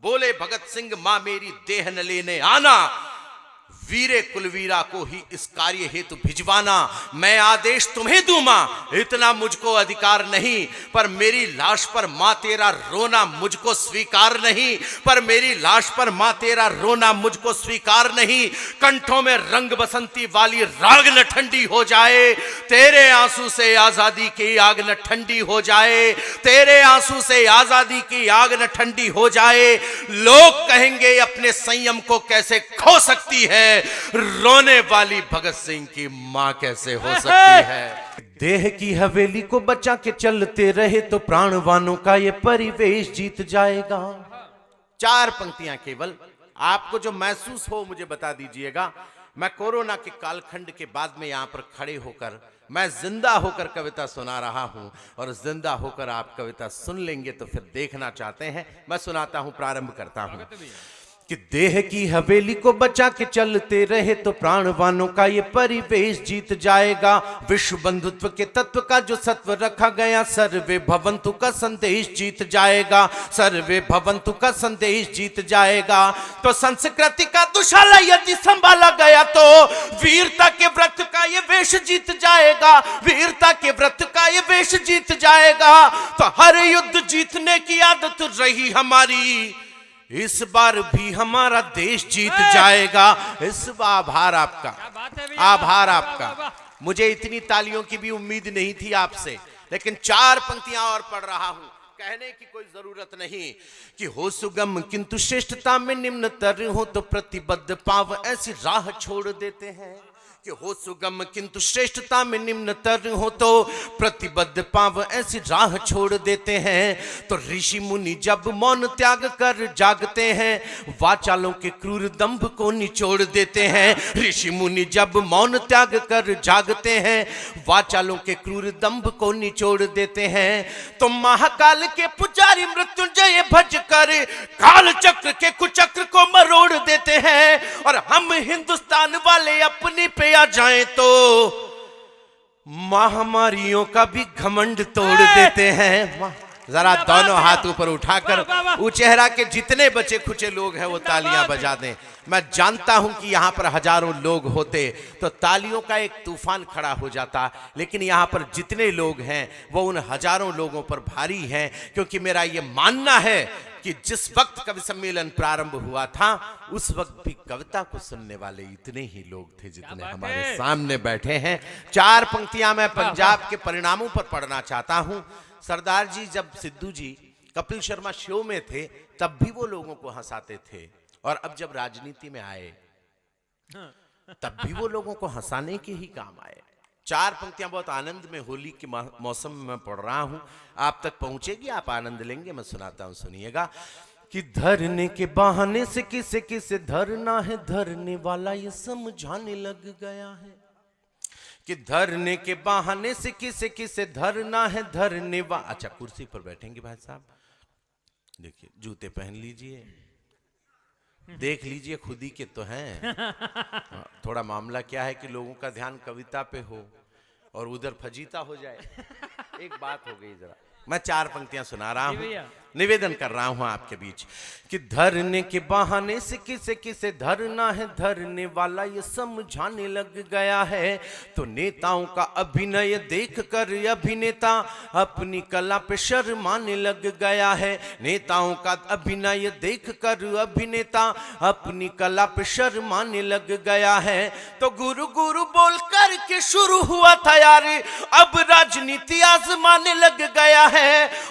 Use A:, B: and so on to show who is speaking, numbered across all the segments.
A: बोले भगत सिंह मां मेरी देह न लेने आना, वीरे कुलवीरा को ही इस कार्य हेतु भिजवाना। मैं आदेश तुम्हें दूंगा, इतना मुझको अधिकार नहीं, पर मेरी लाश पर मां तेरा रोना मुझको स्वीकार नहीं, पर मेरी लाश पर मां तेरा रोना मुझको स्वीकार नहीं। कंठों में रंग बसंती वाली राग न ठंडी हो जाए, तेरे आंसू से आजादी की आग न ठंडी हो जाए, तेरे आंसू से आजादी की आग न ठंडी हो जाए। लोग कहेंगे अपने संयम को कैसे खो सकती है, रोने वाली भगत सिंह की मां कैसे हो सकती है। देह की हवेली को बचा के चलते रहे तो प्राणवानों का ये परिवेश जीत जाएगा। 4 पंक्तियां केवल, आपको जो महसूस हो मुझे बता दीजिएगा। मैं कोरोना के कालखंड के बाद में यहां पर खड़े होकर मैं जिंदा होकर कविता सुना रहा हूं, और जिंदा होकर आप कविता सुन लेंगे तो फिर देखना चाहते हैं। मैं सुनाता हूं, प्रारंभ करता हूं कि देह की हवेली को बचा के चलते रहे तो प्राणवानों का ये परिवेश जीत जाएगा। विश्व बंधुत्व के तत्व का जो सत्व रखा गया, सर्वे भवंतु का संदेश जीत जाएगा, सर्वे भवंतु का संदेश जीत जाएगा। तो संस्कृति का दुशाला यदि संभाला गया तो वीरता के व्रत का ये वेश जीत जाएगा, वीरता के व्रत का ये वेश जीत जाएगा। तो हर युद्ध जीतने की आदत रही हमारी, इस बार भी हमारा देश जीत जाएगा। इस बार आभार आपका, आभार आपका। मुझे इतनी तालियों की भी उम्मीद नहीं थी आपसे, लेकिन 4 पंक्तियां और पढ़ रहा हूं। कहने की कोई जरूरत नहीं कि हो सुगम किंतु श्रेष्ठता में निम्नतर हो तो प्रतिबद्ध पाव ऐसी राह छोड़ देते हैं, कि हो सुगम किंतु श्रेष्ठता में निम्नतर हो तो प्रतिबद्ध पाव ऐसी राह छोड़ देते हैं। तो ऋषि मुनि जब मौन त्याग कर जागते हैं, वाचालों के क्रूर दंभ को निचोड़ देते हैं। ऋषि मुनि जब मौन त्याग कर जागते हैं, वाचालों के क्रूर दंभ को निचोड़ देते हैं। तो महाकाल के पुजारी मृत्युंजय भज कर काल चक्र के कुचक्र को मरोड़ देते हैं। और हम हिंदुस्तान वाले अपनी पे आ जाएं तो महामारियों का भी घमंड तोड़ देते हैं। जरा दोनों हाथ ऊपर उठाकर वो चेहरा के जितने बचे खुचे लोग हैं वो तालियां बजा दें। मैं जानता हूं कि यहां पर हजारों लोग होते तो तालियों का एक तूफान खड़ा हो जाता, लेकिन यहां पर जितने लोग हैं वो उन हजारों लोगों पर भारी हैं, क्योंकि मेरा ये मानना है कि जिस वक्त कवि सम्मेलन प्रारंभ हुआ था उस वक्त भी कविता को सुनने वाले इतने ही लोग थे जितने हमारे सामने बैठे हैं। 4 पंक्तियां मैं पंजाब के परिणामों पर पढ़ना चाहता हूं। सरदार जी जब सिद्धू जी कपिल शर्मा शो में थे तब भी वो लोगों को हंसाते थे, और अब जब राजनीति में आए तब भी वो लोगों को हंसाने के ही काम आए। 4 पंक्तियां बहुत आनंद में, होली के मौसम में मैं पढ़ रहा हूं, आप तक पहुंचेगी, आप आनंद लेंगे। मैं सुनाता हूं, सुनिएगा कि धरने के बहाने से किसे किसे धरना है, धरने वाला ये समझाने लग गया है। कि धरने के बहाने से किसे किसे धरना है, धरने वाला। अच्छा, कुर्सी पर बैठेंगे भाई साहब, देखिए जूते पहन लीजिए, देख लीजिए खुद ही के तो हैं। थोड़ा मामला क्या है कि लोगों का ध्यान कविता पे हो और उधर फजीता हो जाए, एक बात हो गई। जरा मैं 4 पंक्तियां सुना रहा हूं, निवेदन कर रहा हूं आपके बीच कि धरने के बहाने से किसे किसे धरना है, धरने वाला ये समझाने लग गया है। तो नेताओं का अभिनय देखकर अभिनेता अपनी कला पे शर्माने लग गया है। नेताओं का अभिनय देखकर अभिनेता अपनी कला पे शर्माने लग गया है। तो गुरु गुरु बोल कर के शुरू हुआ था यार, अब राजनीति आजमाने लग गया है।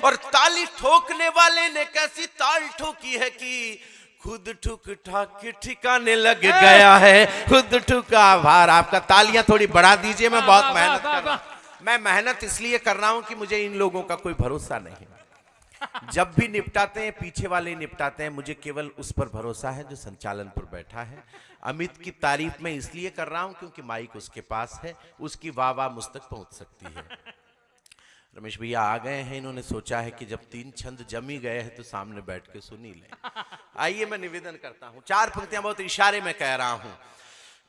A: और ताली ठोकने वाले ने कैसी ताल ठोकी है कि खुद ठुक ठाक के ठिकाने लग गया है, खुद ठुका। आभार आपका, तालियां थोड़ी बढ़ा दीजिए। मैं बहुत मेहनत कर रहा हूं, मैं मेहनत इसलिए कर रहा हूं कि मुझे इन लोगों का कोई भरोसा नहीं। जब भी निपटाते हैं पीछे वाले निपटाते हैं, मुझे केवल उस पर भरोसा है जो संचालन पर बैठा है। अमित की तारीफ मैं इसलिए कर रहा हूं क्योंकि माइक उसके पास है, उसकी वाह वाह मुझ तक पहुंच सकती है। रमेश भैया आ गए हैं, इन्होंने सोचा है कि जब 3 छंद जमी गए हैं तो सामने बैठ के सुन ही लें। आइए मैं निवेदन करता हूं, 4 पंक्तियां बहुत इशारे में कह रहा हूं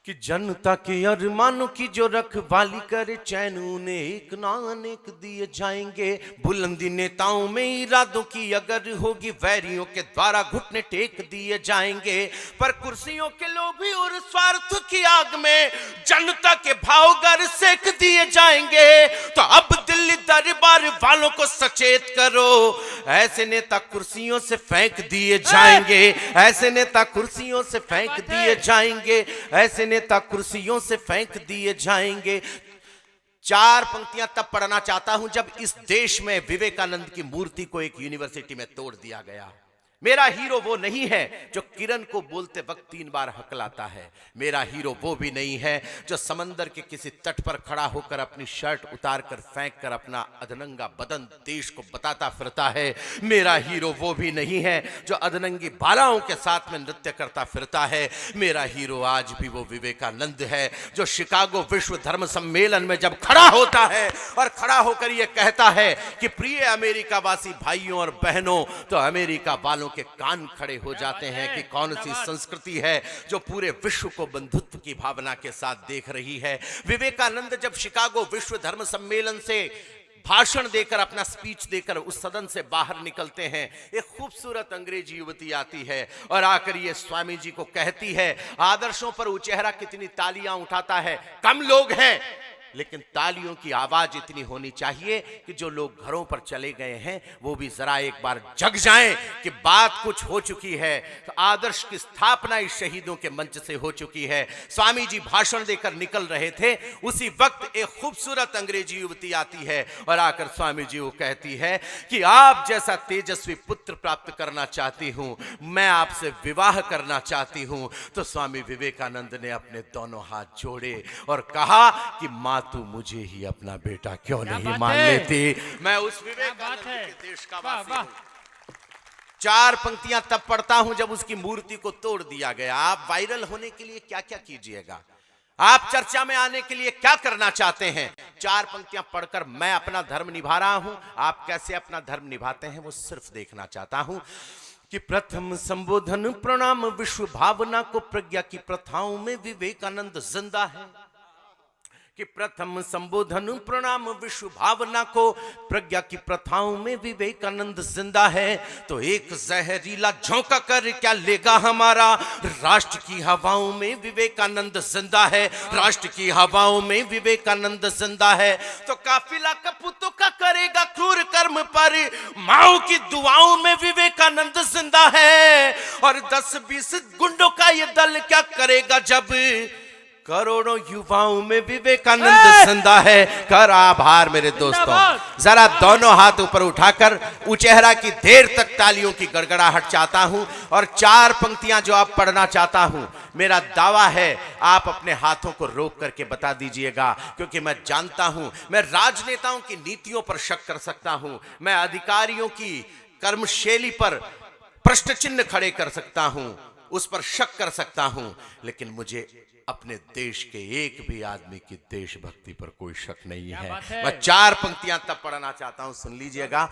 A: कि जनता के अरमानों की जो रखवाली करे चैन उन्हें एक ना अनेक दिए जाएंगे। बुलंदी नेताओं में इरादों की अगर होगी वैरियों के द्वारा घुटने टेक दिए जाएंगे। पर कुर्सियों के लोभी और स्वार्थ की आग में जनता के भाव गर सेक दिए जाएंगे। तो अब दिल्ली दरबार वालों को सचेत करो, ऐसे नेता कुर्सियों से फेंक दिए जाएंगे, ऐसे नेता कुर्सियों से फेंक दिए जाएंगे, ऐसे नेता कुर्सियों से फेंक दिए जाएंगे। चार पंक्तियां तब पढ़ना चाहता हूं जब इस देश में विवेकानंद की मूर्ति को एक यूनिवर्सिटी में तोड़ दिया गया। मेरा हीरो वो नहीं है जो किरण को बोलते वक्त 3 बार हकलाता है। मेरा हीरो वो भी नहीं है जो समंदर के किसी तट पर खड़ा होकर अपनी शर्ट उतार कर फेंक कर अपना अधनंगा बदन देश को बताता फिरता है। मेरा हीरो वो भी नहीं है जो अधनंगी बालाओं के साथ में नृत्य करता फिरता है। मेरा हीरो आज भी वो विवेकानंद है जो शिकागो विश्व धर्म सम्मेलन में जब खड़ा होता है और खड़ा होकर ये कहता है कि प्रिय अमेरिका वासी भाइयों और बहनों, तो अमेरिका वालों के कान खड़े हो जाते हैं कि कौन सी संस्कृति है जो पूरे विश्व को बंधुत्व की भावना के साथ देख रही है। विवेकानंद जब शिकागो विश्व धर्म सम्मेलन से भाषण देकर, अपना स्पीच देकर उस सदन से बाहर निकलते हैं, एक खूबसूरत अंग्रेजी युवती आती है और आकर ये स्वामी जी को कहती है, आदर्शों पर वो चेहरा कितनी तालियां उठाता है, कम लोग हैं लेकिन तालियों की आवाज इतनी होनी चाहिए कि जो लोग घरों पर चले गए हैं वो भी जरा एक बार जग जाएं कि बात कुछ हो चुकी है। तो आदर्श की स्थापना इस शहीदों के मंच से हो चुकी है। स्वामी जी भाषण देकर निकल रहे थे, उसी वक्त एक खूबसूरत अंग्रेजी युवती आती है और आकर स्वामी जी को कहती है कि आप जैसा तेजस्वी पुत्र प्राप्त करना चाहती हूं, मैं आपसे विवाह करना चाहती हूं। तो स्वामी विवेकानंद ने अपने दोनों हाथ जोड़े और कहा कि मां तू मुझे ही अपना बेटा क्यों नहीं मान लेती। मैं उस विवेकानंद के देश का वासी हूं। 4 पंक्तियां तब पढ़ता हूं जब उसकी मूर्ति को तोड़ दिया गया। आप वायरल होने के लिए क्या क्या कीजिएगा, आप चर्चा में आने के लिए क्या करना चाहते हैं। 4 पंक्तियां पढ़कर मैं अपना धर्म निभा रहा हूं, आप कैसे अपना धर्म निभाते हैं वो सिर्फ देखना चाहता हूं। कि प्रथम संबोधन प्रणाम विश्व भावना को प्रज्ञा की प्रथाओं में विवेकानंद जिंदा है। कि प्रथम संबोधन प्रणाम विश्व भावना को प्रज्ञा की प्रथाओं में विवेकानंद जिंदा है। तो एक जहरीला झोंका कर क्या लेगा हमारा, राष्ट्र की हवाओं में विवेकानंद जिंदा है, राष्ट्र की हवाओं में विवेकानंद जिंदा है। तो काफिला कपूतों का करेगा क्रूर कर्म पर माओ की दुआओं में विवेकानंद जिंदा है। और 10-20 गुंडों का ये दल क्या करेगा जब करोड़ों युवाओं में विवेकानंद जिंदा है। कर आभार मेरे दोस्तों, जरा दोनों हाथ ऊपर उठाकर उचेहरा की देर तक तालियों की गड़गड़ाहट चाहता हूं और 4 पंक्तियां जो आप पढ़ना चाहता हूं, मेरा दावा है आप अपने हाथों को रोक करके बता दीजिएगा, क्योंकि मैं जानता हूं मैं राजनेताओं की नीतियों पर शक कर सकता हूं, मैं अधिकारियों की कर्मशैली पर प्रश्न चिन्ह खड़े कर सकता हूं, उस पर शक कर सकता हूं, लेकिन मुझे अपने देश के एक भी आदमी की देशभक्ति पर कोई शक नहीं है। मैं 4 पंक्तियां तब पढ़ना चाहता हूं, सुन लीजिएगा।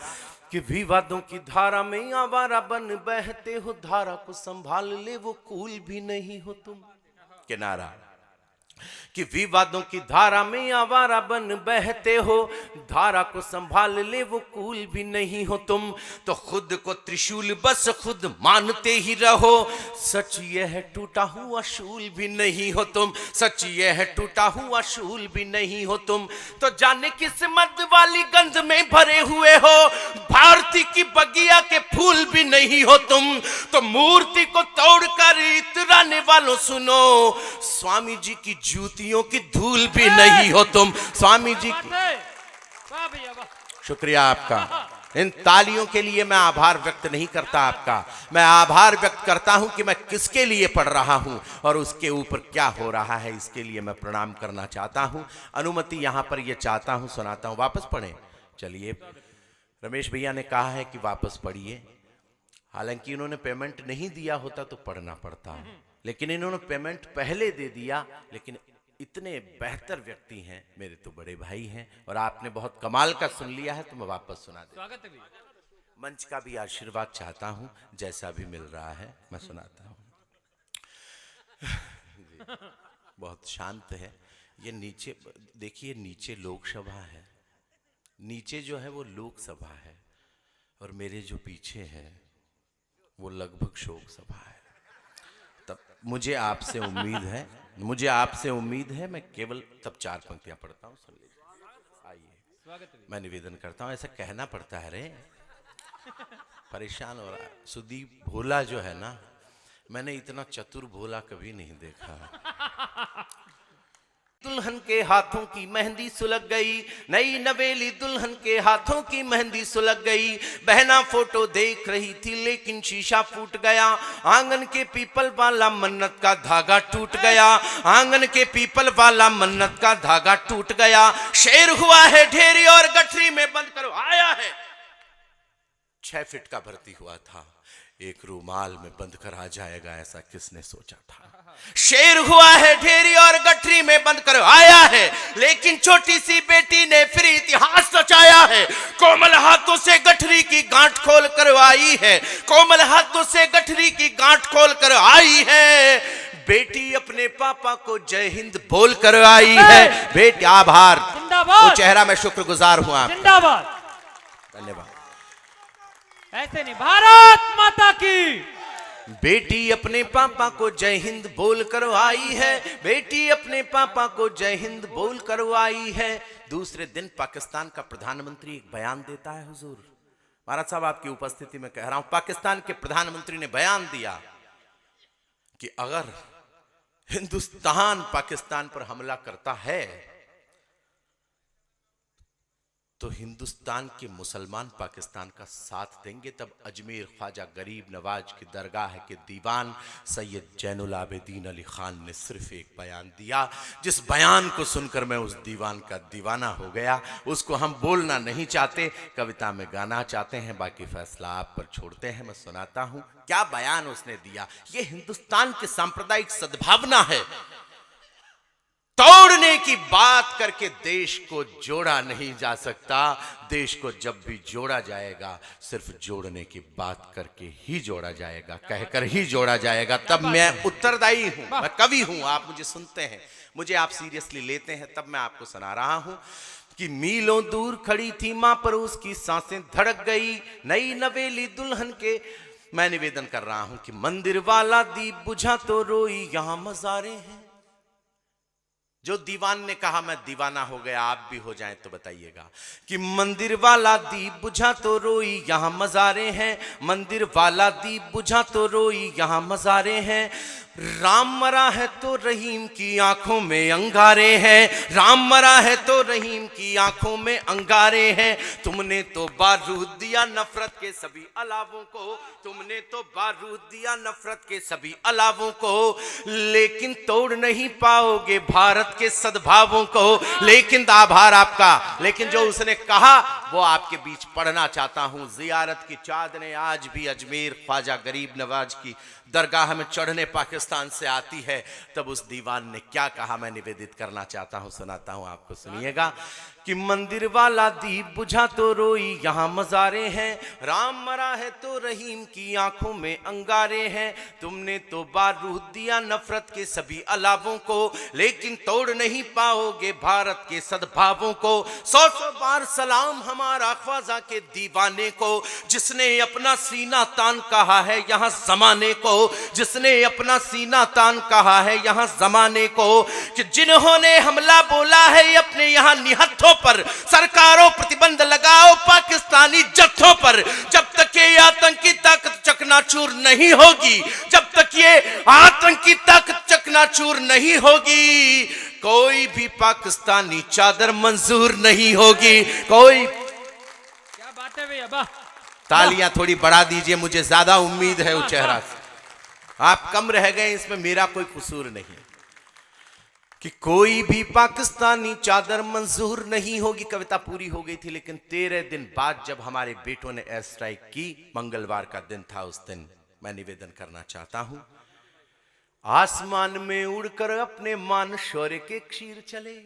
A: कि विवादों की धारा में आवारा बन बहते हो, धारा को संभाल ले वो कूल भी नहीं हो तुम। किनारा कि विवादों की धारा में आवारा बन बहते हो, धारा को संभाल ले वो कूल भी नहीं हो तुम। तो खुद को त्रिशूल बस खुद मानते ही रहो, सच ये है टूटा हुआ शूल भी नहीं हो तुम, सच ये है टूटा हुआ शूल भी नहीं हो तुम। तो जाने किस मद वाली गंध में भरे हुए हो, भारती की बगिया के फूल भी नहीं हो तुम। तो मूर्ति को तोड़कर इतराने वालों सुनो, स्वामी जी की जूतियों की धूल भी नहीं हो तुम। स्वामी जी की शुक्रिया आपका। इन तालियों के लिए मैं आभार व्यक्त नहीं करता आपका, मैं आभार व्यक्त करता हूं कि मैं किसके लिए पढ़ रहा हूं और उसके ऊपर क्या हो रहा है, इसके लिए मैं प्रणाम करना चाहता हूं। अनुमति यहां पर यह चाहता हूं, सुनाता हूं। वापस पढ़ें। चलिए, रमेश भैया ने कहा है कि वापस पढ़िए, हालांकि इन्होंने पेमेंट नहीं दिया होता तो पढ़ना पड़ता, लेकिन इन्होंने पेमेंट पहले दे दिया। लेकिन इतने बेहतर व्यक्ति हैं, मेरे तो बड़े भाई हैं, और आपने बहुत कमाल का सुन लिया है तो मैं वापस सुना देता हूं। मंच का भी आशीर्वाद चाहता हूं, जैसा भी मिल रहा है मैं सुनाता हूं। बहुत शांत है। ये नीचे देखिए, नीचे लोकसभा है, नीचे जो है वो लोकसभा है, और मेरे जो पीछे है वो लगभग शोक सभा है। तब मुझे आपसे उम्मीद है, मैं केवल तब 4 पंक्तियां पढ़ता हूँ, सुन लीजिए। आइए, मैं निवेदन करता हूँ, ऐसा कहना पड़ता है रे, परेशान हो रहा है। सुदीप भोला जो है ना, मैंने इतना चतुर भोला कभी नहीं देखा। दुल्हन के हाथों की मेहंदी सुलग गई, नई नवेली दुल्हन के हाथों की मेहंदी सुलग गई। बहना फोटो देख रही थी लेकिन शीशा फूट गया। आंगन के पीपल वाला मन्नत का धागा टूट गया, आंगन के पीपल वाला मन्नत का धागा टूट गया। शेर हुआ है ढेरी और गठरी में बंद करो आया है। 6 फीट का भर्ती हुआ था, एक रूमाल में बंद कर आ जाएगा, ऐसा किसने सोचा था। शेर हुआ है ढेरी और गठरी में बंद कर आया है, लेकिन छोटी सी बेटी ने फिर इतिहास रचाया है। कोमल हाथों से गठरी की गांठ खोल कर आई है, कोमल हाथों से गठरी की गांठ खोल कर आई है। बेटी अपने पापा को जय हिंद बोल कर आई है। बेटी आभार, वो चेहरा में शुक्रगुजार हुआ।
B: जिंदाबाद,
A: धन्यवाद।
B: ऐसे नहीं, भारत माता की।
A: बेटी अपने पापा को जय हिंद बोल कर आई है, बेटी अपने पापा को जय हिंद बोल कर आई है। दूसरे दिन पाकिस्तान का प्रधानमंत्री एक बयान देता है। हुजूर महाराज साहब, आपकी उपस्थिति में कह रहा हूं, पाकिस्तान के प्रधानमंत्री ने बयान दिया कि अगर हिंदुस्तान पाकिस्तान पर हमला करता है तो हिंदुस्तान के मुसलमान पाकिस्तान का साथ देंगे। तब अजमेर ख्वाजा गरीब नवाज की दरगाह के दीवान सैयद जैनुल आबिदीन अली खान ने सिर्फ एक बयान दिया, जिस बयान को सुनकर मैं उस दीवान का दीवाना हो गया। उसको हम बोलना नहीं चाहते, कविता में गाना चाहते हैं, बाकी फैसला आप पर छोड़ते हैं। मैं सुनाता हूं क्या बयान उसने दिया। ये हिंदुस्तान की सांप्रदायिक सद्भावना है। तोड़ने की बात करके देश को जोड़ा नहीं जा सकता। देश को जब भी जोड़ा जाएगा सिर्फ जोड़ने की बात करके ही जोड़ा जाएगा, कहकर ही जोड़ा जाएगा। तब मैं उत्तरदायी हूं, मैं कवि हूं, आप मुझे सुनते हैं, मुझे आप सीरियसली लेते हैं, तब मैं आपको सुना रहा हूं कि मीलों दूर खड़ी थी मां पर उसकी सांसें धड़क गई। नई नवेली दुल्हन के मैं निवेदन कर रहा हूं कि मंदिर वाला दीप बुझा तो रोई, यहां मज़ारे हैं। जो दीवान ने कहा मैं दीवाना हो गया, आप भी हो जाएं तो बताइएगा कि मंदिर वाला दीप बुझा तो रोई, यहां मज़ारे हैं। मंदिर वाला दीप बुझा तो रोई, यहां मज़ारे हैं। राम मरा है तो रहीम की आंखों में अंगारे हैं, राम मरा है तो रहीम की आंखों में अंगारे हैं। तुमने तो बारूद दिया नफरत के सभी अलावों को, तुमने तो बारूद दिया नफरत के सभी अलावों को, लेकिन तोड़ नहीं पाओगे भारत के सद्भावों को। लेकिन आभार आपका, लेकिन जो उसने कहा वो आपके बीच पढ़ना चाहता हूं। जियारत की चादरें आज भी अजमेर ख्वाजा गरीब नवाज की दरगाह में चढ़ने पाकिस्तान से आती है। तब उस दीवान ने क्या कहा मैं निवेदित करना चाहता हूं, सुनाता हूं आपको, सुनिएगा कि मंदिर वाला दीप बुझा तो रोई, यहां मज़ारे हैं। राम मरा है तो रहीम की आंखों में अंगारे हैं। तुमने तो बारूद दिया नफरत के सभी अलावों को, लेकिन तोड़ नहीं पाओगे भारत के सद्भावों को। 100 बार सलाम हमारा ख्वाजा के दीवाने को, जिसने अपना सीना तान कहा है यहाँ जमाने को, जिसने अपना सीना तान कहा है यहाँ जमाने को, कि जिन्होंने हमला बोला है अपने यहाँ निहत्थों पर, सरकारों प्रतिबंध लगाओ पाकिस्तानी जत्थों पर। जब तक ये आतंकी ताकत चकनाचूर नहीं होगी, जब तक ये आतंकी ताकत चकनाचूर नहीं होगी, कोई भी पाकिस्तानी चादर मंजूर नहीं होगी। कोई,
B: क्या बात है भैया, वाह।
A: तालियां थोड़ी बढ़ा दीजिए, मुझे ज्यादा उम्मीद है उस चेहरा से, आप कम रह गए, इसमें मेरा कोई कसूर नहीं कि कोई भी पाकिस्तानी चादर मंजूर नहीं होगी। कविता पूरी हो गई थी, लेकिन 13 दिन बाद जब हमारे बेटों ने एयर स्ट्राइक की, मंगलवार का दिन था, उस दिन मैं निवेदन करना चाहता हूं, आसमान में उड़कर अपने मान शौर्य के क्षीर चले,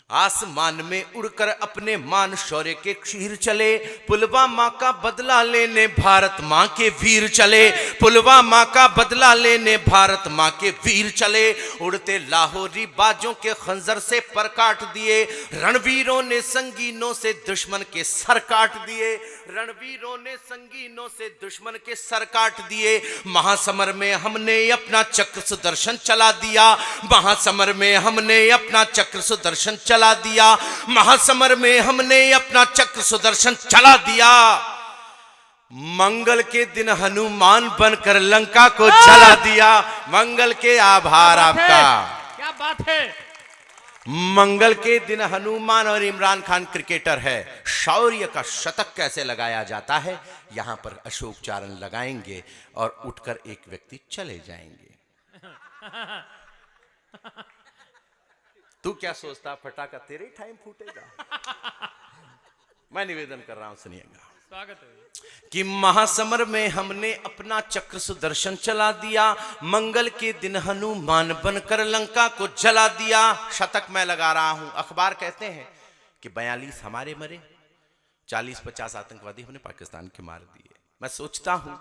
A: आसमान में उड़कर अपने मान शौर्य के क्षीर चले, पुलवामा का बदला लेने भारत मां के वीर चले, पुलवामा का बदला लेने भारत मां के वीर चले। उड़ते लाहौरी बाजों के खंजर से पर काट दिए, रणवीरों ने संगीनों से दुश्मन के सर काट दिए, रणवीरों ने संगीनों से दुश्मन के सर काट दिए। महासमर में हमने अपना चक्र सुदर्शन चला दिया, महासमर में हमने अपना चक्र सुदर्शन चला दिया, महासमर में हमने अपना चक्र सुदर्शन चला दिया। मंगल के दिन हनुमान बनकर लंका को जला दिया। मंगल के आभार आपका।
B: क्या बात है।
A: मंगल के दिन हनुमान और इमरान खान क्रिकेटर है। शौर्य का शतक कैसे लगाया जाता है, यहां पर अशोक चारण लगाएंगे और उठकर एक व्यक्ति चले जाएंगे। तू क्या सोचता, फटाका तेरे ही टाइम फूटेगा। मैं निवेदन कर रहा हूं, सुनिएगा।
B: स्वागत है।
A: कि महासमर में हमने अपना चक्र सुदर्शन चला दिया, मंगल के दिन हनुमान बनकर लंका को जला दिया। शतक मैं लगा रहा हूं। अखबार कहते हैं कि 42 हमारे मरे, 40-50 आतंकवादी हमने पाकिस्तान के मार दिए। मैं सोचता हूं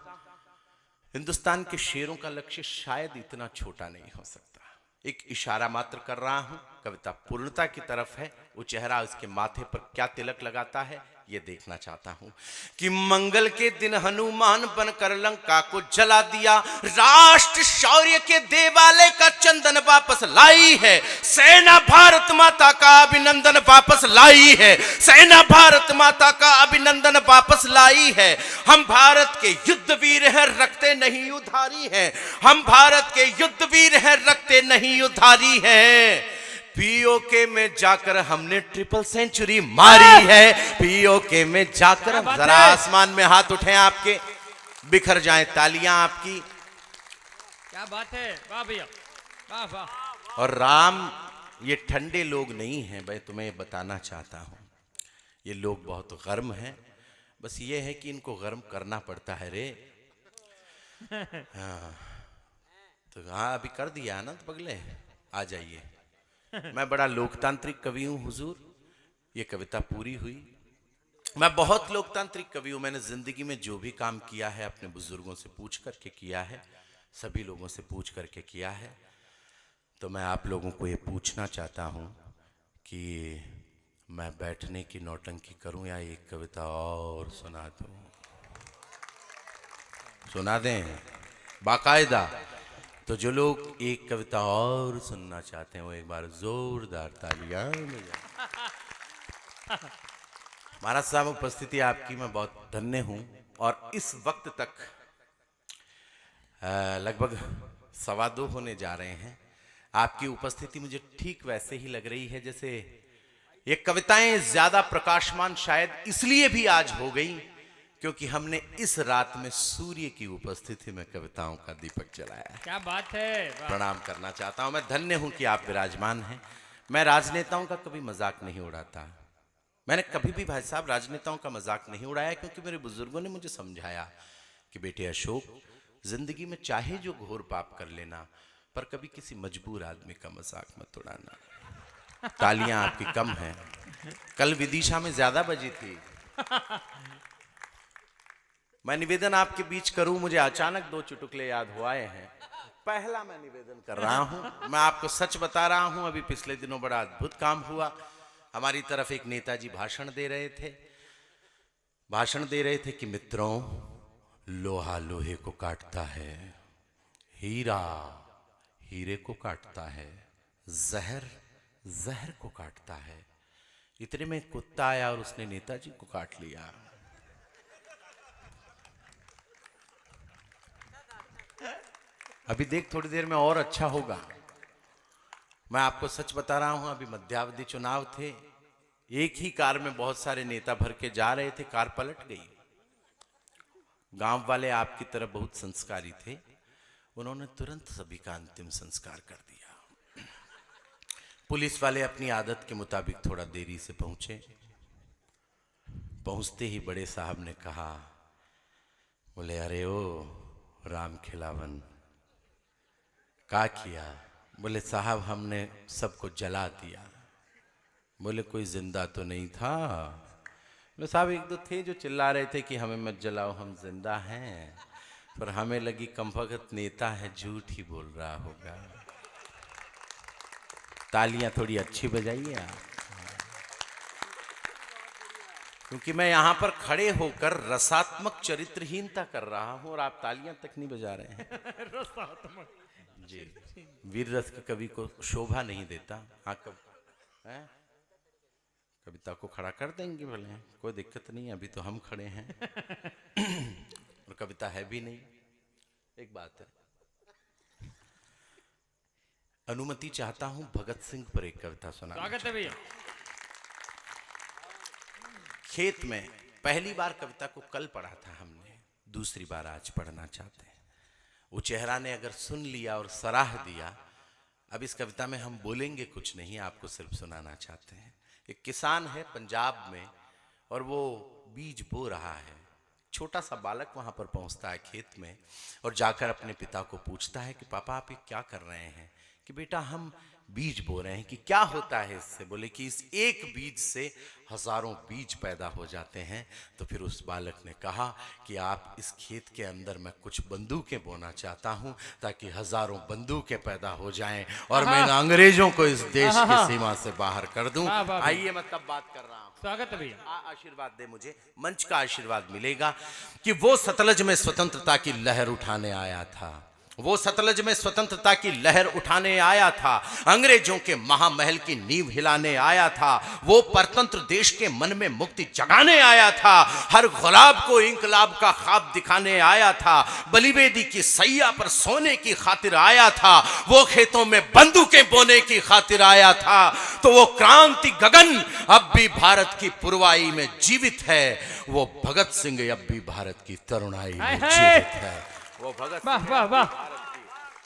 A: हिंदुस्तान के शेरों का लक्ष्य शायद इतना छोटा नहीं हो सकता। एक इशारा मात्र कर रहा हूं, कविता पूर्णता की तरफ है। वो चेहरा उसके माथे पर क्या तिलक लगाता है, ये देखना चाहता हूं। कि मंगल के दिन हनुमान बनकर लंका को जला दिया, राष्ट्र शौर्य के देवालय का चंदन वापस लाई है, सेना भारत माता का अभिनंदन वापस लाई है, सेना भारत माता का अभिनंदन वापस लाई है। हम भारत के युद्ध वीर हैं, रखते नहीं उधारी हैं, हम भारत के युद्ध वीर हैं, रखते नहीं उधारी हैं। पीओके में जाकर हमने ट्रिपल सेंचुरी मारी है, पीओके में जाकर। जरा आसमान में हाथ उठें आपके, बिखर जाएं तालियां आपकी।
B: क्या बात है, वाह भैया, वाह वाह।
A: और राम ये ठंडे लोग नहीं हैं, मैं तुम्हें बताना चाहता हूं। ये लोग बहुत गर्म हैं, बस ये है कि इनको गर्म करना पड़ता है रे। हाँ तो हाँ, अभी कर दिया ना तो पगले, आ जाइए। मैं बड़ा लोकतांत्रिक कवि हूं हुजूर। ये कविता पूरी हुई। मैं बहुत लोकतांत्रिक कवि हूं। मैंने जिंदगी में जो भी काम किया है अपने बुजुर्गों से पूछ करके किया है, सभी लोगों से पूछ करके किया है। तो मैं आप लोगों को ये पूछना चाहता हूं कि मैं बैठने की नौटंकी करूं या एक कविता और सुना दूं? सुना दें बाकायदा। तो जो लोग एक कविता और सुनना चाहते हैं वो एक बार जोरदार तालियां बजाएं। महाराज साहब, उपस्थिति आपकी मैं बहुत धन्य हूं। और इस वक्त तक लगभग 2:15 होने जा रहे हैं। आपकी उपस्थिति मुझे ठीक वैसे ही लग रही है जैसे ये कविताएं ज्यादा प्रकाशमान शायद इसलिए भी आज हो गई क्योंकि हमने इस रात में सूर्य की उपस्थिति में कविताओं का दीपक जलाया।
B: क्या बात है।
A: प्रणाम करना चाहता हूं। मैं धन्य हूं कि आप विराजमान हैं। मैं राजनेताओं का कभी मजाक नहीं उड़ाता। मैंने कभी भी भाई साहब राजनेताओं का मजाक नहीं उड़ाया, क्योंकि मेरे बुजुर्गों ने मुझे समझाया कि बेटे अशोक, जिंदगी में चाहे जो घोर पाप कर लेना, पर कभी किसी मजबूर आदमी का मजाक मत उड़ाना। तालियां आपकी कम हैं, कल विदिशा में ज्यादा बजी थी। मैं निवेदन आपके बीच करूं, मुझे अचानक 2 चुटकुले याद हो आए हैं। पहला मैं निवेदन कर रहा हूं, मैं आपको सच बता रहा हूं। अभी पिछले दिनों बड़ा अद्भुत काम हुआ। हमारी तरफ एक नेताजी भाषण दे रहे थे कि मित्रों, लोहा लोहे को काटता है, हीरा हीरे को काटता है, जहर जहर को काटता है। इतने में कुत्ता आया और उसने नेताजी को काट लिया। अभी देख, थोड़ी देर में और अच्छा होगा। मैं आपको सच बता रहा हूं, अभी मध्यावधि चुनाव थे। एक ही कार में बहुत सारे नेता भर के जा रहे थे, कार पलट गई। गांव वाले आपकी तरफ बहुत संस्कारी थे, उन्होंने तुरंत सभी का अंतिम संस्कार कर दिया। पुलिस वाले अपनी आदत के मुताबिक थोड़ा देरी से पहुंचे। पहुंचते ही बड़े साहब ने कहा, बोले अरे ओ राम खिलावन, क्या किया? बोले साहब हमने सबको जला दिया। बोले कोई जिंदा तो नहीं था। बोले साहब एक दो थे जो चिल्ला रहे थे कि हमें मत जलाओ, हम जिंदा हैं, पर हमें लगी कमबख्त नेता है, झूठ ही बोल रहा होगा। तालियां थोड़ी अच्छी बजाइए आप, क्योंकि मैं यहां पर खड़े होकर रसात्मक चरित्रहीनता कर रहा हूं और आप तालियां तक नहीं बजा रहे हैं।
B: रसात्मक
A: जी, वीर रस के कवि को शोभा नहीं देता। हाँ है? कविता को खड़ा कर देंगे भले, कोई दिक्कत नहीं, अभी तो हम खड़े हैं और कविता है भी नहीं। एक बात है, अनुमति चाहता हूं भगत सिंह पर एक कविता सुना।
B: स्वागत है भैया।
A: खेत में पहली बार कविता को कल पढ़ा था हमने, दूसरी बार आज पढ़ना चाहते हैं। वो चेहरा ने अगर सुन लिया और सराह दिया, अब इस कविता में हम बोलेंगे कुछ नहीं, आपको सिर्फ सुनाना चाहते हैं। एक किसान है पंजाब में और वो बीज बो रहा है। छोटा सा बालक वहां पर पहुंचता है खेत में और जाकर अपने पिता को पूछता है कि पापा आप ये क्या कर रहे हैं? कि बेटा हम बीज बो रहे हैं। कि क्या होता है इससे? बोले कि इस एक बीज से हजारों बीज पैदा हो जाते हैं। तो फिर उस बालक ने कहा कि आप इस खेत के अंदर मैं कुछ बंदूकें बोना चाहता हूं ताकि हजारों बंदूकें पैदा हो जाएं और मैं अंग्रेजों को इस देश की सीमा से बाहर कर दूं। आइए मैं तब बात कर रहा हूं।
B: स्वागत है भैया।
A: आशीर्वाद दे मुझे, मंच का आशीर्वाद मिलेगा कि वो सतलज में स्वतंत्रता की लहर उठाने आया था, वो सतलज में स्वतंत्रता की लहर उठाने आया था, अंग्रेजों के महामहल की नींव हिलाने आया था, वो परतंत्र देश के मन में मुक्ति जगाने आया था, हर गुलाब को इंकलाब का ख्वाब दिखाने आया था, बलिवेदी की सैया पर सोने की खातिर आया था, वो खेतों में बंदूकें बोने की खातिर आया था। तो वो क्रांति गगन अब भी भारत की पुरवाई में जीवित है, वो भगत सिंह अब भी भारत की तरुणाई में जीवित है। वो भगत
B: वाह वाह वाह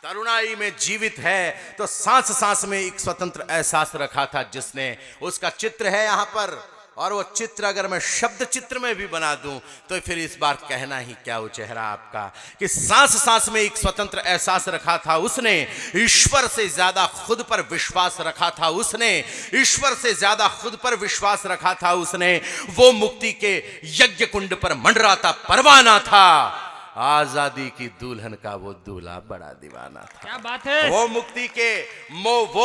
A: तरुणाई में जीवित है। तो सांस सांस में एक स्वतंत्र एहसास रखा था जिसने, उसका चित्र है यहाँ पर, और वो चित्र अगर मैं शब्द चित्र में भी बना दूं तो फिर इस बार कहना ही क्या वो चेहरा आपका, कि सांस सांस में एक स्वतंत्र एहसास रखा था उसने, ईश्वर से ज्यादा खुद पर विश्वास रखा था उसने, ईश्वर से ज्यादा खुद पर विश्वास रखा था उसने। वो मुक्ति के यज्ञ कुंड पर मंडराता परवाना था, आजादी की दुल्हन का वो दूल्हा बड़ा दीवाना था।
B: क्या बात है।
A: वो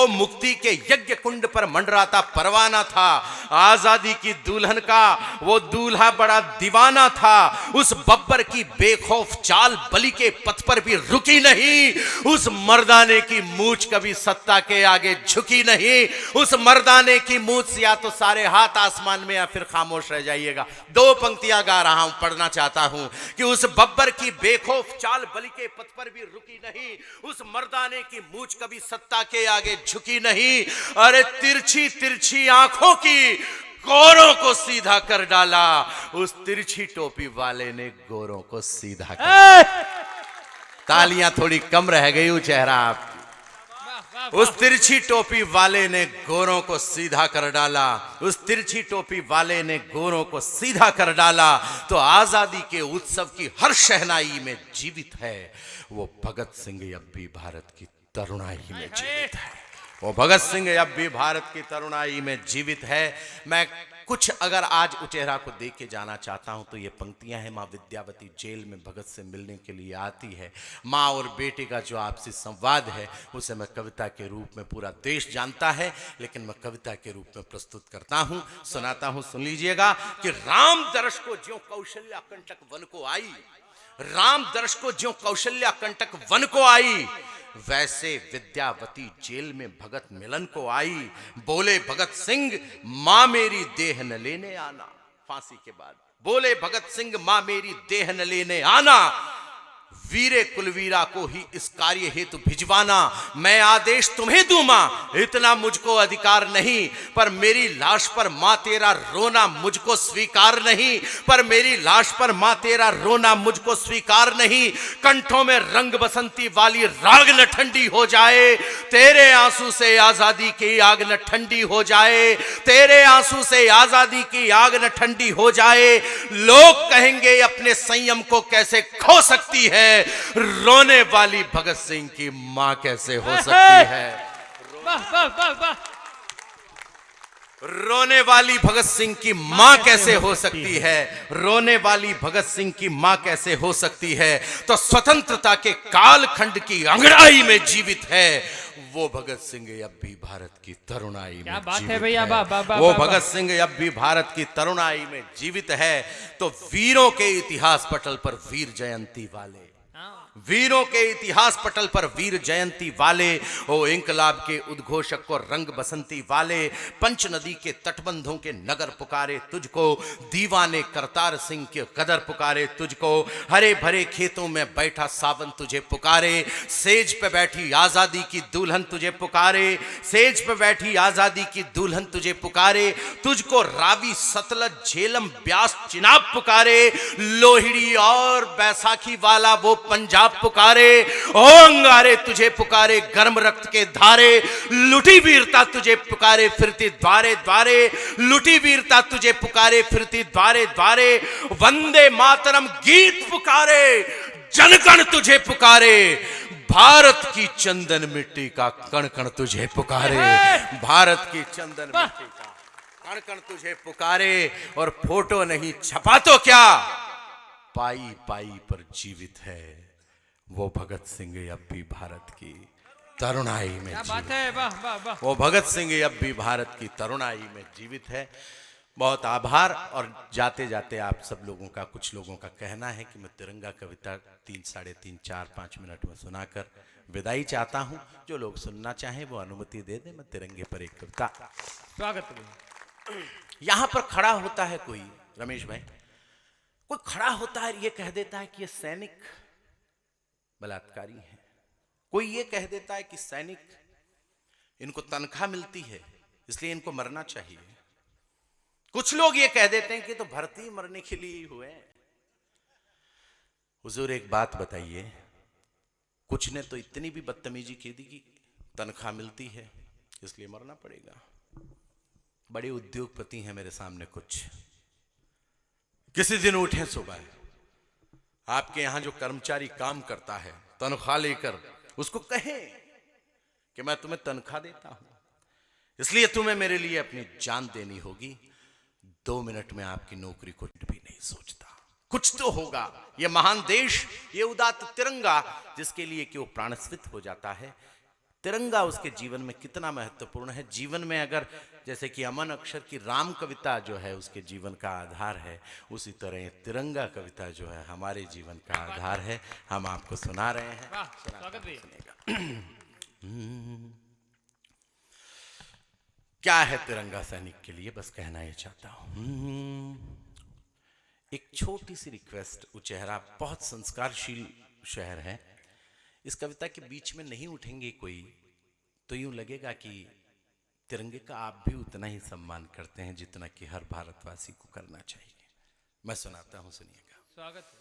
A: मुक्ति के यज्ञ कुंड पर मंडराता परवाना था, आजादी की दुल्हन का वो दूल्हा बड़ा दीवाना था। उस बब्बर की बेखौफ चाल बलि के पथ पर भी रुकी नहीं, उस मर्दाने की मूंछ कभी सत्ता के आगे झुकी नहीं, उस मर्दाने की मूंछ, या तो सारे हाथ आसमान में या फिर खामोश रह जाइएगा। दो पंक्तियां गा रहा हूं, पढ़ना चाहता हूं कि उस बब्बर की बेखौफ चाल बलि के पथ पर भी रुकी नहीं, उस मर्दाने की मूंछ कभी सत्ता के आगे झुकी नहीं। अरे तिरछी तिरछी आंखों की गोरों को सीधा कर डाला, उस तिरछी टोपी वाले ने गोरों को सीधा कर। तालियां थोड़ी कम रह गई वो चेहरा आपकी। उस तिरछी टोपी वाले ने गोरों को सीधा कर डाला, उस तिरछी टोपी वाले ने गोरों को सीधा कर डाला। तो आजादी के उत्सव की हर शहनाई में जीवित है वो भगत सिंह, अब भी भारत की तरुणाई में जीवित है। वो भगत सिंह अब भी भारत की तरुणाई में जीवित है। मैं कुछ अगर आज उचेहरा को देख के जाना चाहता हूं तो ये पंक्तियां हैं। माँ विद्यावती जेल में भगत से मिलने के लिए आती है। माँ और बेटे का जो आपसी संवाद है उसे मैं कविता के रूप में, पूरा देश जानता है लेकिन मैं कविता के रूप में प्रस्तुत करता हूं, सुनाता हूं। सुन लीजिएगा कि राम दर्श को ज्यों कौशल्या कंटक वन को आई, राम दर्श को ज्यों कौशल्या कंटक वन को आई, वैसे विद्यावती जेल में भगत मिलन को आई। बोले भगत सिंह मां मेरी देह न लेने आना, फांसी के बाद बोले भगत सिंह मां मेरी देह न लेने आना, वीरे कुलवीरा को ही इस कार्य हेतु भिजवाना, मैं आदेश तुम्हें दूंगा, इतना मुझको अधिकार नहीं, पर मेरी लाश पर मां तेरा रोना मुझको स्वीकार नहीं, पर मेरी लाश पर मां तेरा रोना मुझको स्वीकार नहीं। कंठों में रंग बसंती वाली राग न ठंडी हो जाए, तेरे आंसू से आजादी की आग न ठंडी हो जाए, तेरे आंसू से आजादी की आग न ठंडी हो जाए। लोग कहेंगे अपने संयम को कैसे खो सकती है, रोने वाली भगत सिंह की मां कैसे हो सकती है।
B: वाह वाह वाह वाह।
A: रोने वाली भगत सिंह की मां कैसे हो सकती है, रोने वाली भगत सिंह की मां कैसे हो सकती है, तो स्वतंत्रता के कालखंड की अंगड़ाई में जीवित है वो भगत सिंह अब भी भारत की तरुणाई में
B: क्या बात
A: जीवित
B: है भैया, वाह वाह वाह
A: वो
B: वाह,
A: भगत सिंह अब भी भारत की तरुणाई में जीवित है। तो वीरों के इतिहास पटल पर वीर जयंती वाले, वीरों के इतिहास पटल पर वीर जयंती वाले, ओ इंकलाब के उद्घोषक को रंग बसंती वाले, पंच नदी के तटबंधों के नगर पुकारे तुझको, दीवाने करतार सिंह के कदर पुकारे तुझको, हरे भरे खेतों में बैठा सावन तुझे पुकारे, सेज पे बैठी आजादी की दुल्हन तुझे पुकारे, सेज पे बैठी आजादी की दुल्हन तुझे पुकारे, तुझको रावी सतलज झेलम ब्यास चिनाब पुकारे, लोहिड़ी और बैसाखी वाला वो पंजाब पुकारे, ओ अंगारे तुझे पुकारे, गर्म रक्त के धारे, लुटी वीरता तुझे पुकारे फिरती द्वारे द्वारे, लुटी वीरता तुझे पुकारे फिरती द्वारे द्वारे, वंदे मातरम गीत पुकारे, जनगण तुझे पुकारे, भारत की चंदन मिट्टी का कण कण तुझे पुकारे, भारत की चंदन मिट्टी का कण कण तुझे पुकारे, और फोटो नहीं छपा तो क्या, पाई पाई पर जीवित है वो भगत सिंह अब भी भारत की तरुणाई में
B: क्या
A: जीवित
B: बात है, वाह वाह वाह।
A: वो भगत सिंह अब भी भारत की तरुणाई में जीवित है। बहुत आभार। और जाते जाते आप सब लोगों का, कुछ लोगों का कहना है कि मैं तिरंगा कविता 3, साढ़े 3, 4, 5 मिनट में सुनाकर विदाई चाहता हूं। जो लोग सुनना चाहें वो अनुमति दे दें। मैं तिरंगे पर एक कविता।
B: स्वागत है।
A: यहां पर खड़ा होता है कोई, रमेश भाई, कोई खड़ा होता है, ये कह देता है कि ये सैनिक बलात्कारी है, कोई ये कह देता है कि सैनिक, इनको तनख्वाह मिलती है इसलिए इनको मरना चाहिए। कुछ लोग ये कह देते हैं कि तो भर्ती मरने के लिए ही हुए। हुजूर एक बात बताइए, कुछ ने तो इतनी भी बदतमीजी की थी कि तनख्वाह मिलती है इसलिए मरना पड़ेगा। बड़े उद्योगपति हैं मेरे सामने कुछ, किसी दिन उठे सुबह, आपके यहां जो कर्मचारी काम करता है तनख्वाह लेकर, उसको कहें कि मैं तुम्हें तनख्वाह देता हूं इसलिए तुम्हें मेरे लिए अपनी जान देनी होगी। 2 मिनट में आपकी नौकरी को भी नहीं सोचता। कुछ तो होगा। यह महान देश, ये उदात्त तिरंगा जिसके लिए कि वो प्राणस्वित हो जाता है, तिरंगा उसके जीवन में कितना महत्वपूर्ण है। जीवन में अगर जैसे कि अमन अक्षर की राम कविता जो है उसके जीवन का आधार है, उसी तरह तिरंगा कविता जो है हमारे जीवन का आधार है। हम आपको सुना रहे हैं।
B: स्वागत
A: सुनेगा। क्या है तिरंगा सैनिक के लिए, बस कहना ही चाहता हूं। एक छोटी सी रिक्वेस्ट। उचेहरा बहुत संस्कारशील शहर है। इस कविता के बीच में नहीं उठेंगे कोई तो यूं लगेगा कि तिरंगे का आप भी उतना ही सम्मान करते हैं जितना कि हर भारतवासी को करना चाहिए। मैं सुनाता हूं, सुनिएगा।
B: स्वागत है।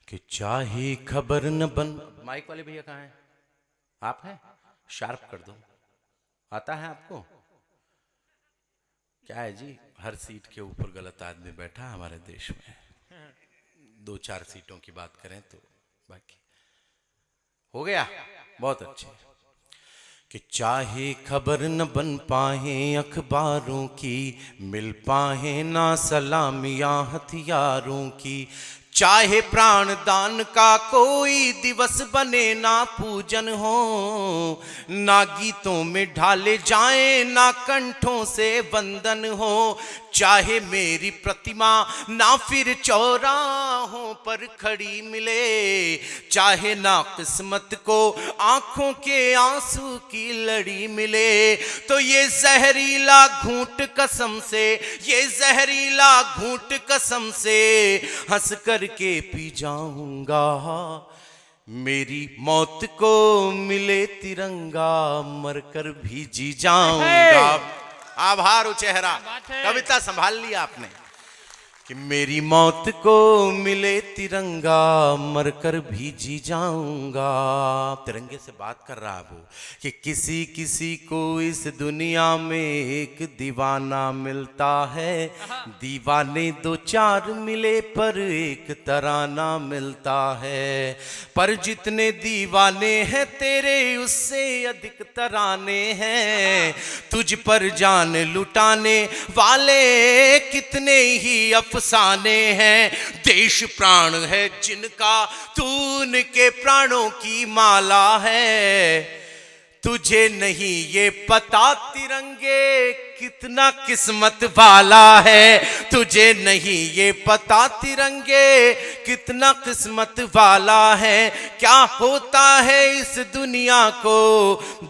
A: कि चाहे खबर न बन, माइक वाले भैया कहाँ हैं? आप हैं? शार्प कर दो। आता है आपको? क्या है जी, हर सीट के ऊपर गलत आदमी बैठा हमारे देश में। 2-4 सीटों की बात करें तो बाकी हो गया। बहुत अच्छे। कि चाहे खबर न बन पाए अखबारों की, मिल पाए ना सलामियां हथियारों की, चाहे प्राण दान का कोई दिवस बने ना पूजन हो, ना गीतों में ढाले जाए ना कंठों से वंदन हो, चाहे मेरी प्रतिमा ना फिर चौराहों पर खड़ी मिले, चाहे ना किस्मत को आंखों के आंसू की लड़ी मिले, तो ये जहरीला घूंट कसम से, ये जहरीला घूंट कसम से हंस करके पी जाऊंगा, मेरी मौत को मिले तिरंगा मरकर भी जी जाऊंगा। आभार उचेहरा। कविता संभाल लिया आपने। कि मेरी मौत को मिले तिरंगा, मरकर भी जी जाऊंगा। तिरंगे से बात कर रहा है वो कि किसी किसी को इस दुनिया में एक दीवाना मिलता है, दीवाने दो चार मिले पर एक तराना मिलता है। पर जितने दीवाने हैं तेरे उससे अधिक तराने हैं, तुझ पर जान लुटाने वाले कितने ही अफसाने हैं। देश प्राण है जिनका तू उनके प्राणों की माला है। तुझे नहीं ये पता तिरंगे कितना किस्मत वाला है, तुझे नहीं ये पता तिरंगे कितना किस्मत वाला है। क्या होता है इस दुनिया को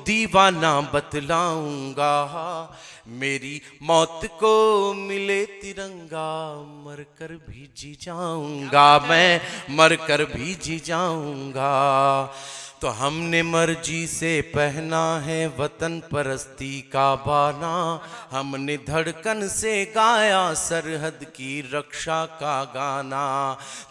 A: दीवाना बतलाऊंगा, मेरी मौत को मिले तिरंगा, मरकर भी जी जाऊंगा, मैं मरकर भी जी जाऊंगा। तो हमने मर्जी से पहना है वतन परस्ती का बाना, हमने धड़कन से गाया सरहद की रक्षा का गाना।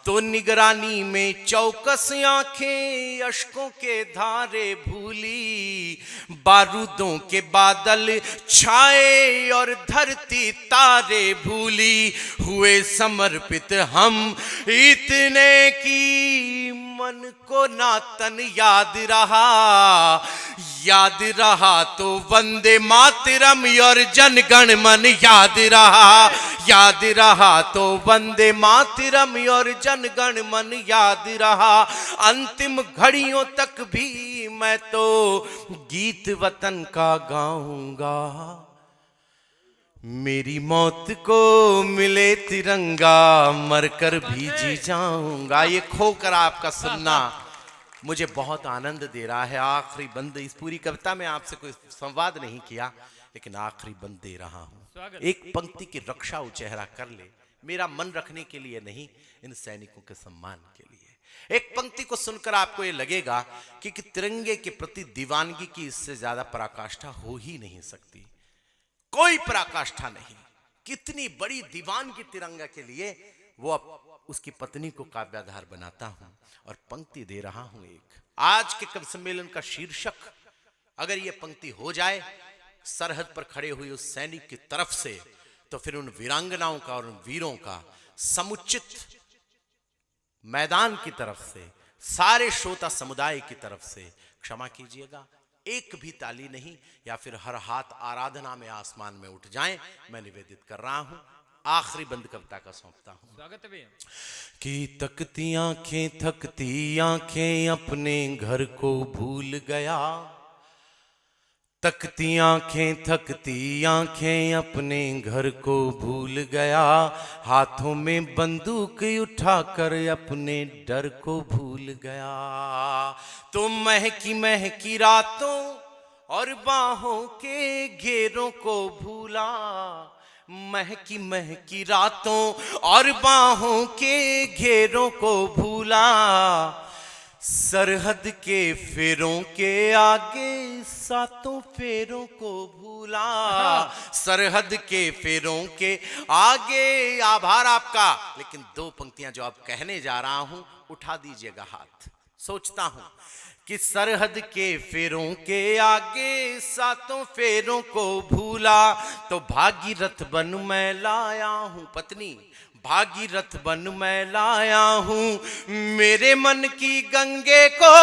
A: तो निगरानी में चौकस आंखें अश्कों के धारे भूली, बारूदों के बादल छाए और धरती तारे भूली। हुए समर्पित हम इतने की मन को ना तन याद रहा तो वंदे मातरम और जनगण मन याद रहा तो वंदे मातरम और जनगण मन याद रहा। अंतिम घड़ियों तक भी मैं तो गीत वतन का गाऊंगा, मेरी मौत को मिले तिरंगा, मरकर भी जी जाऊंगा। ये खोकर आपका सुनना मुझे बहुत आनंद दे रहा है। आखिरी बंद, इस पूरी कविता में आपसे कोई संवाद नहीं किया, लेकिन आखिरी बंद दे रहा हूं। एक पंक्ति की रक्षा उचेहरा कर ले, मेरा मन रखने के लिए नहीं, इन सैनिकों के सम्मान के लिए। एक पंक्ति को सुनकर आपको ये लगेगा कि तिरंगे के प्रति दीवानगी की इससे ज्यादा पराकाष्ठा हो ही नहीं सकती, कोई पराकाष्ठा नहीं। कितनी बड़ी दीवानगी तिरंगा के लिए, वो अब उसकी पत्नी को काव्याधार बनाता हूं और पंक्ति दे रहा हूं। एक आज के कवि सम्मेलन का शीर्षक अगर ये पंक्ति हो जाए सरहद पर खड़े हुए उस सैनिक की तरफ से, तो फिर उन वीरांगनाओं का और उन वीरों का समुचित मैदान की तरफ से, सारे श्रोता समुदाय की तरफ से, क्षमा कीजिएगा, एक भी ताली नहीं या फिर हर हाथ आराधना में आसमान में उठ जाएं, मैं निवेदित कर रहा हूं। आखिरी बंद कविता का सौंपता हूं।
B: स्वागत है भैया।
A: कि थकती आंखें अपने घर को भूल गया, थकती आंखें अपने घर को भूल गया, हाथों में बंदूक उठाकर अपने डर को भूल गया। तो महकी रातों और बाहों के घेरों को भूला, महकी रातों और बाहों के घेरों को भूला, सरहद के फेरों के आगे सातों फेरों को भूला, सरहद के फेरों के आगे। आभार आपका, लेकिन दो पंक्तियां जो अब कहने जा रहा हूं, उठा दीजिएगा हाथ। सोचता हूं कि सरहद के फेरों के आगे सातों फेरों को भूला, तो भागीरथ बन मैं लाया हूं, पत्नी भागीरथ बन मैं लाया हूं, मेरे मन की गंगे को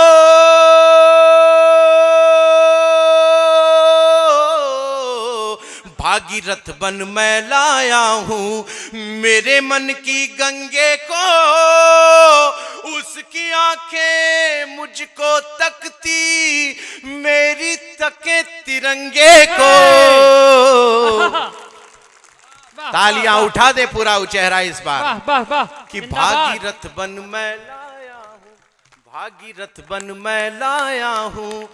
A: भागीरथ बन मैं लाया हूं, मेरे मन की गंगे को, उसकी आंखें मुझको तकती, मेरी तके तिरंगे को। तालियां उठा दे पूरा उचेहरा इस बार कि भागीरथ बन मैं लाया हूं, भागीरथ बन मैं लाया हूं,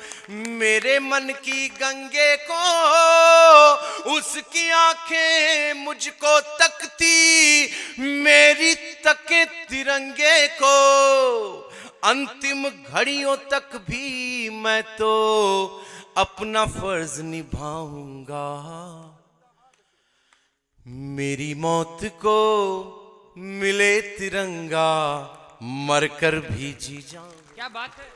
A: मेरे मन की गंगे को, उसकी आंखें मुझको तकती, मेरी तके तिरंगे को। अंतिम घड़ियों तक भी मैं तो अपना फर्ज निभाऊंगा, मेरी मौत को मिले तिरंगा मरकर भी जी जाऊं।
B: क्या बात है।